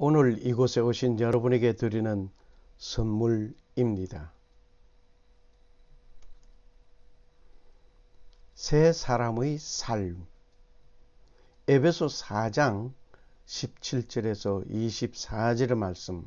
오늘 이곳에 오신 여러분에게 드리는 선물입니다. 새 사람의 삶, 에베소 4장 17절에서 24절의 말씀.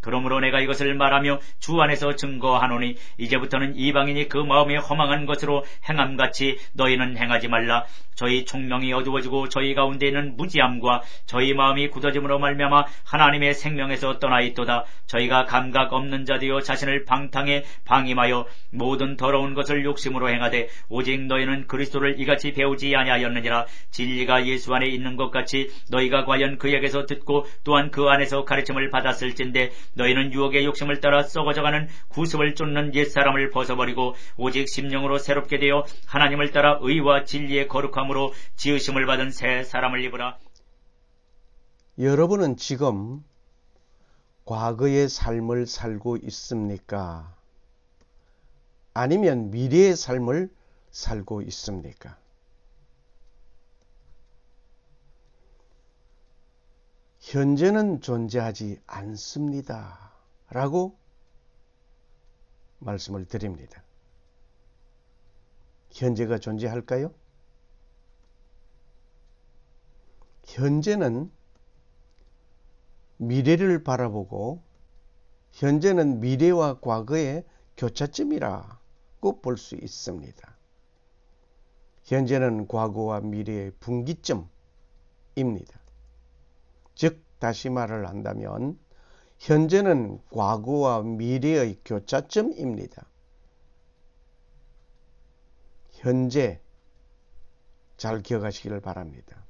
그러므로 내가 이것을 말하며 주 안에서 증거하노니 이제부터는 이방인이 그 마음에 허망한 것으로 행함같이 너희는 행하지 말라. 저희 총명이 어두워지고 저희 가운데 있는 무지함과 저희 마음이 굳어짐으로 말미암아 하나님의 생명에서 떠나 있도다. 저희가 감각 없는 자되어 자신을 방탕에 방임하여 모든 더러운 것을 욕심으로 행하되 오직 너희는 그리스도를 이같이 배우지 아니하였느니라. 진리가 예수 안에 있는 것 같이 너희가 과연 그에게서 듣고 또한 그 안에서 가르침을 받았을진데 너희는 유혹의 욕심을 따라 썩어져가는 구습을 쫓는 옛사람을 벗어버리고 오직 심령으로 새롭게 되어 하나님을 따라 의와 진리의 거룩함으로 지으심을 받은 새 사람을 입으라. 여러분은 지금 과거의 삶을 살고 있습니까? 아니면 미래의 삶을 살고 있습니까? 현재는 존재하지 않습니다. 라고 말씀을 드립니다. 현재가 존재할까요? 현재는 미래를 바라보고 현재는 미래와 과거의 교차점이라고 볼 수 있습니다. 현재는 과거와 미래의 분기점입니다. 즉 다시 말을 한다면 현재는 과거와 미래의 교차점입니다. 현재 잘 기억하시기를 바랍니다.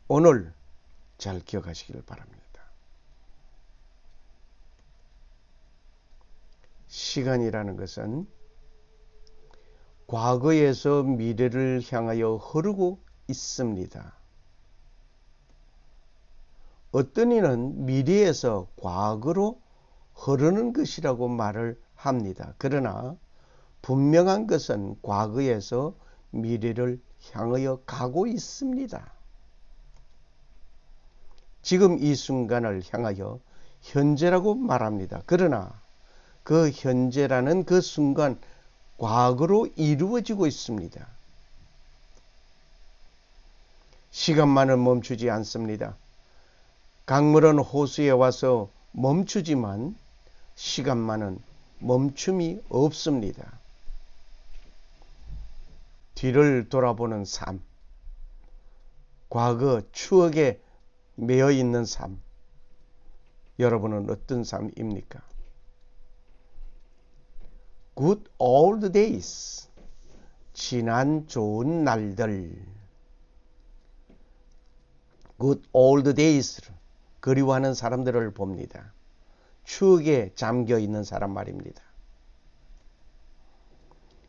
오늘 잘 기억하시기를 바랍니다. 시간이라는 것은 과거에서 미래를 향하여 흐르고 있습니다. 어떤 이는 미래에서 과거로 흐르는 것이라고 말을 합니다. 그러나 분명한 것은 과거에서 미래를 향하여 가고 있습니다. 지금 이 순간을 향하여 현재라고 말합니다. 그러나 그 현재라는 그 순간 과거로 이루어지고 있습니다. 시간만은 멈추지 않습니다. 강물은 호수에 와서 멈추지만 시간만은 멈춤이 없습니다. 뒤를 돌아보는 삶, 과거 추억에 매여 있는 삶, 여러분은 어떤 삶입니까? Good old days, 지난 좋은 날들. Good old days, 그리워하는 사람들을 봅니다. 추억에 잠겨 있는 사람 말입니다.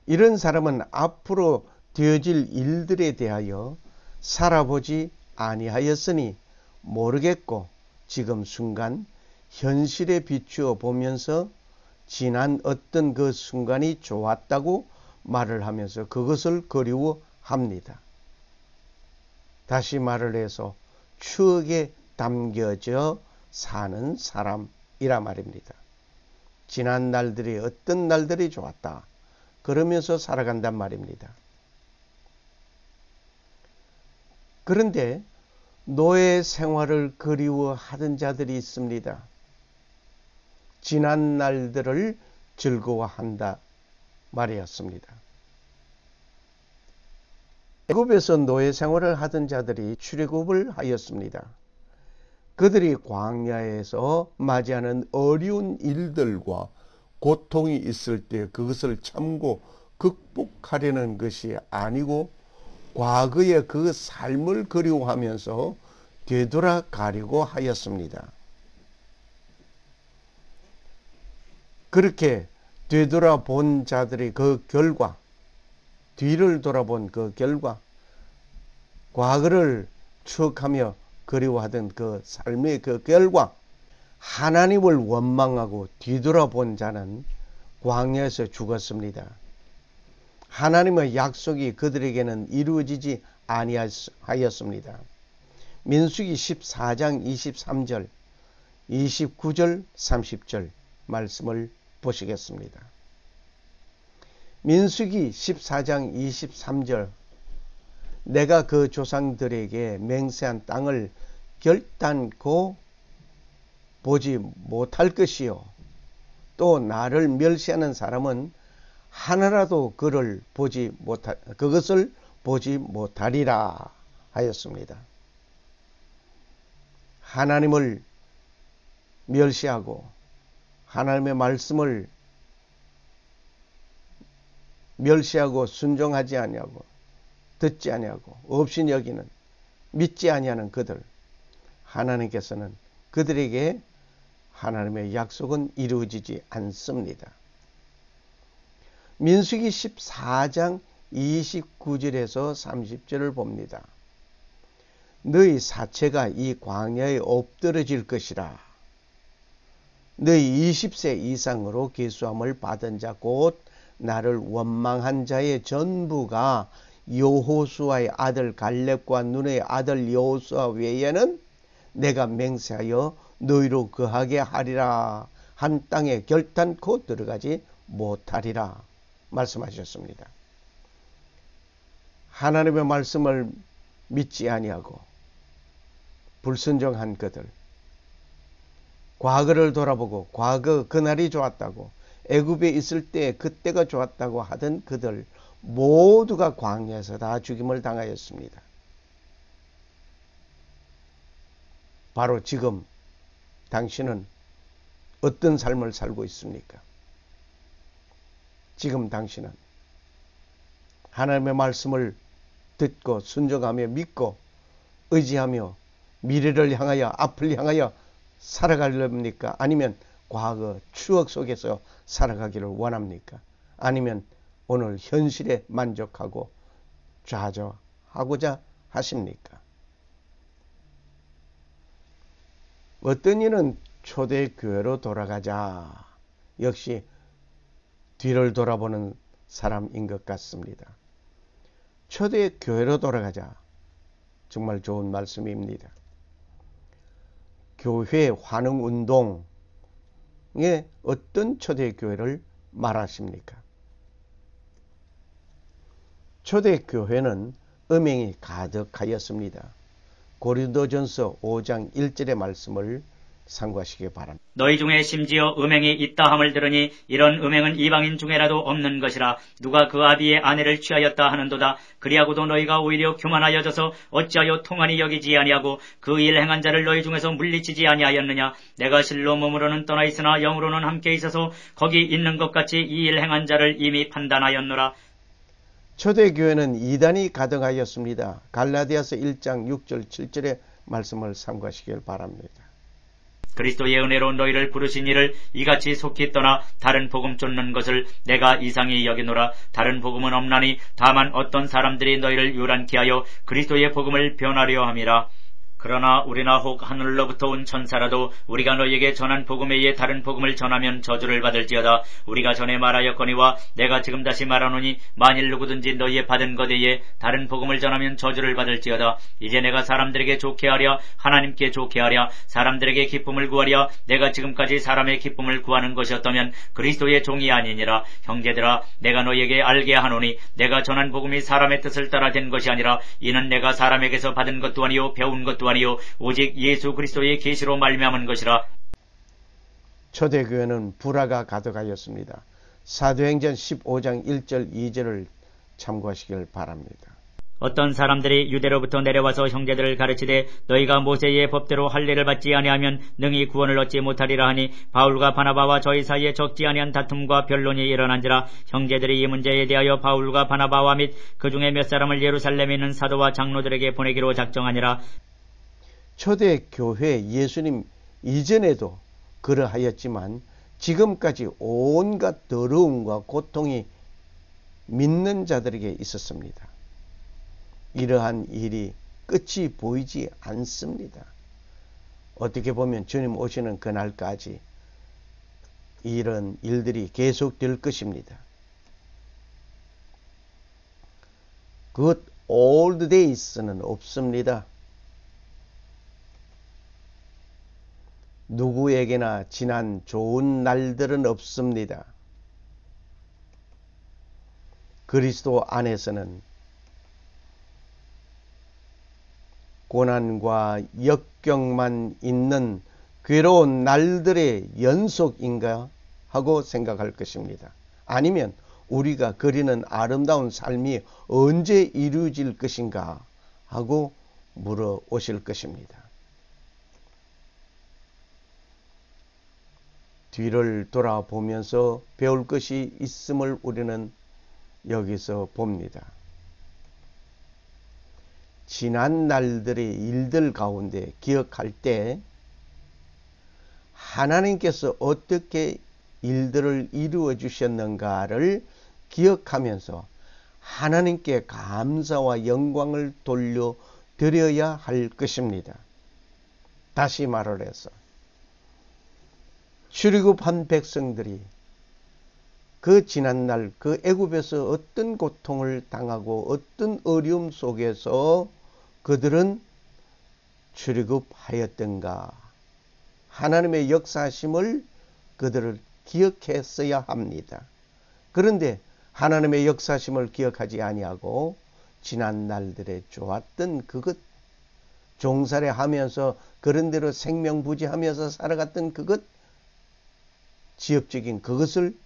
이런 사람은 앞으로 되어질 일들에 대하여 살아보지 아니하였으니 모르겠고 지금 순간 현실에 비추어 보면서 지난 어떤 그 순간이 좋았다고 말을 하면서 그것을 그리워합니다. 다시 말을 해서 추억에 담겨져 사는 사람이라 말입니다. 지난 날들이 어떤 날들이 좋았다 그러면서 살아간단 말입니다. 그런데 노예 생활을 그리워하던 자들이 있습니다. 지난 날들을 즐거워한다 말이었습니다. 애굽에서 노예 생활을 하던 자들이 출애굽을 하였습니다. 그들이 광야에서 맞이하는 어려운 일들과 고통이 있을 때 그것을 참고 극복하려는 것이 아니고 과거의 그 삶을 그리워하면서 되돌아가려고 하였습니다. 그렇게 되돌아본 자들이 그 결과, 뒤를 돌아본 그 결과, 과거를 추억하며 그리워하던 그 삶의 그 결과, 하나님을 원망하고 뒤돌아본 자는 광야에서 죽었습니다. 하나님의 약속이 그들에게는 이루어지지 아니하였습니다. 민수기 14장 23절, 29절, 30절 말씀을 보시겠습니다. 민수기 14장 23절, 내가 그 조상들에게 맹세한 땅을 결단코 보지 못할 것이요, 또 나를 멸시하는 사람은 하나라도 그것을 보지 못하리라 하였습니다. 하나님을 멸시하고 하나님의 말씀을 멸시하고 순종하지 아니하고 듣지 아니하고 없이 여기는, 믿지 아니하는 그들, 하나님께서는 그들에게 하나님의 약속은 이루어지지 않습니다. 민수기 14장 29절에서 30절을 봅니다. 너희 사체가 이 광야에 엎드러질 것이라. 너희 20세 이상으로 계수함을 받은 자 곧 나를 원망한 자의 전부가 여호수아의 아들 갈렙과 눈의 아들 여호수아 외에는 내가 맹세하여 너희로 거하게 하리라 한 땅에 결단코 들어가지 못하리라 말씀하셨습니다. 하나님의 말씀을 믿지 아니하고 불순종한 그들, 과거를 돌아보고 과거 그날이 좋았다고, 애굽에 있을 때 그때가 좋았다고 하던 그들 모두가 광야에서 다 죽임을 당하였습니다. 바로 지금 당신은 어떤 삶을 살고 있습니까? 지금 당신은 하나님의 말씀을 듣고 순종하며 믿고 의지하며 미래를 향하여, 앞을 향하여 살아가렵니까? 아니면 과거 추억 속에서 살아가기를 원합니까? 아니면 오늘 현실에 만족하고 좌절하고자 하십니까? 어떤 이는 초대교회로 돌아가자, 역시 뒤를 돌아보는 사람인 것 같습니다. 초대교회로 돌아가자, 정말 좋은 말씀입니다. 교회 환흥운동에 어떤 초대교회를 말하십니까? 초대교회는 음행이 가득하였습니다. 고린도전서 5장 1절의 말씀을 참고하시기 바랍니다. 너희 중에 심지어 음행이 있다 함을 들으니 이런 음행은 이방인 중에라도 없는 것이라. 누가 그 아비의 아내를 취하였다 하는도다. 그리하고도 너희가 오히려 교만하여져서 어찌하여 통한이 여기지 아니하고 그 일 행한 자를 너희 중에서 물리치지 아니하였느냐. 내가 실로 몸으로는 떠나 있으나 영으로는 함께 있어서 거기 있는 것 같이 이 일 행한 자를 이미 판단하였노라. 초대교회는 이단이 가득하였습니다. 갈라디아서 1장 6절 7절의 말씀을 참고하시길 바랍니다. 그리스도의 은혜로 너희를 부르신 이를 이같이 속히 떠나 다른 복음 쫓는 것을 내가 이상히 여기노라. 다른 복음은 없나니 다만 어떤 사람들이 너희를 요란케 하여 그리스도의 복음을 변하려 함이라. 그러나 우리나 혹 하늘로부터 온 천사라도 우리가 너희에게 전한 복음 외에 다른 복음을 전하면 저주를 받을지어다. 우리가 전에 말하였거니와 내가 지금 다시 말하노니 만일 누구든지 너희의 받은 것 외에 다른 복음을 전하면 저주를 받을지어다. 이제 내가 사람들에게 좋게 하랴 하나님께 좋게 하랴 사람들에게 기쁨을 구하랴 내가 지금까지 사람의 기쁨을 구하는 것이었다면 그리스도의 종이 아니니라. 형제들아, 내가 너희에게 알게 하노니 내가 전한 복음이 사람의 뜻을 따라 된 것이 아니라 이는 내가 사람에게서 받은 것도 아니요 배운 것도 아니요 오직 예수 그리스도의 계시로 말미암은 것이라. 초대교회는 불화가 가득하였습니다. 사도행전 15장 1절 2절을 참고하시길 바랍니다. 어떤 사람들이 유대로부터 내려와서 형제들을 가르치되 너희가 모세의 법대로 할례를 받지 아니하면 능히 구원을 얻지 못하리라 하니 바울과 바나바와 저희 사이에 적지 아니한 다툼과 변론이 일어난지라. 형제들이 이 문제에 대하여 바울과 바나바와 및 그 중에 몇 사람을 예루살렘에 있는 사도와 장로들에게 보내기로 작정하니라. 초대교회 예수님 이전에도 그러하였지만 지금까지 온갖 더러움과 고통이 믿는 자들에게 있었습니다. 이러한 일이 끝이 보이지 않습니다. 어떻게 보면 주님 오시는 그날까지 이런 일들이 계속될 것입니다. Good old days는 없습니다. 누구에게나 지난 좋은 날들은 없습니다. 그리스도 안에서는 고난과 역경만 있는 괴로운 날들의 연속인가 하고 생각할 것입니다. 아니면 우리가 그리는 아름다운 삶이 언제 이루어질 것인가 하고 물어오실 것입니다. 뒤를 돌아보면서 배울 것이 있음을 우리는 여기서 봅니다. 지난 날들의 일들 가운데 기억할 때 하나님께서 어떻게 일들을 이루어 주셨는가를 기억하면서 하나님께 감사와 영광을 돌려드려야 할 것입니다. 다시 말을 해서 출애굽한 백성들이 그 지난날 그 애굽에서 어떤 고통을 당하고 어떤 어려움 속에서 그들은 출애굽하였던가 하나님의 역사심을 그들을 기억했어야 합니다. 그런데 하나님의 역사심을 기억하지 아니하고 지난 날들에 좋았던 그것, 종살이 하면서 그런대로 생명부지하면서 살아갔던 그것, 지엽적인 그것을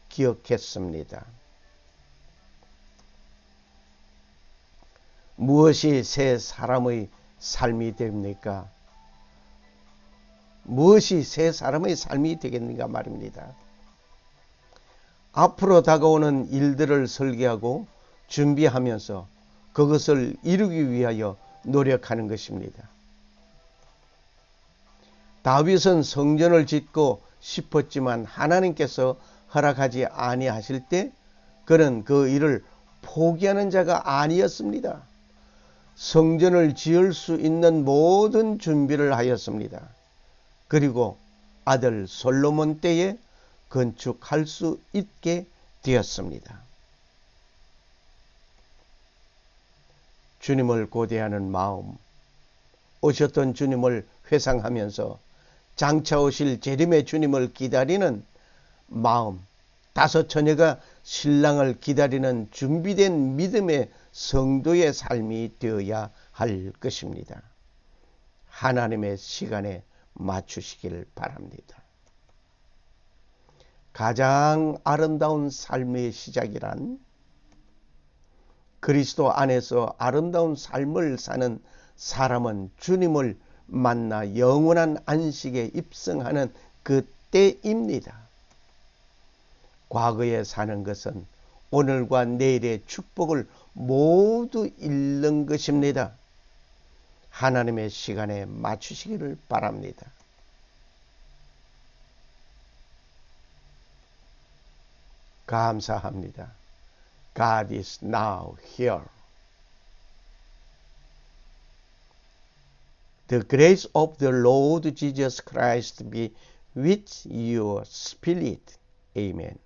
기억했습니다. 무엇이 새 사람의 삶이 됩니까? 무엇이 새 사람의 삶이 되겠는가 말입니다. 앞으로 다가오는 일들을 설계하고 준비하면서 그것을 이루기 위하여 노력하는 것입니다. 다윗은 성전을 짓고 싶었지만 하나님께서 허락하지 아니하실 때 그는 그 일을 포기하는 자가 아니었습니다. 성전을 지을 수 있는 모든 준비를 하였습니다. 그리고 아들 솔로몬 때에 건축할 수 있게 되었습니다. 주님을 고대하는 마음, 오셨던 주님을 회상하면서 장차 오실 재림의 주님을 기다리는 마음, 다섯 처녀가 신랑을 기다리는 준비된 믿음의 성도의 삶이 되어야 할 것입니다. 하나님의 시간에 맞추시길 바랍니다. 가장 아름다운 삶의 시작이란 그리스도 안에서 아름다운 삶을 사는 사람은 주님을 만나 영원한 안식에 입성하는 그때입니다. 과거에 사는 것은 오늘과 내일의 축복을 모두 잃는 것입니다. 하나님의 시간에 맞추시기를 바랍니다. 감사합니다. God is now here. The grace of the Lord Jesus Christ be with your spirit. Amen.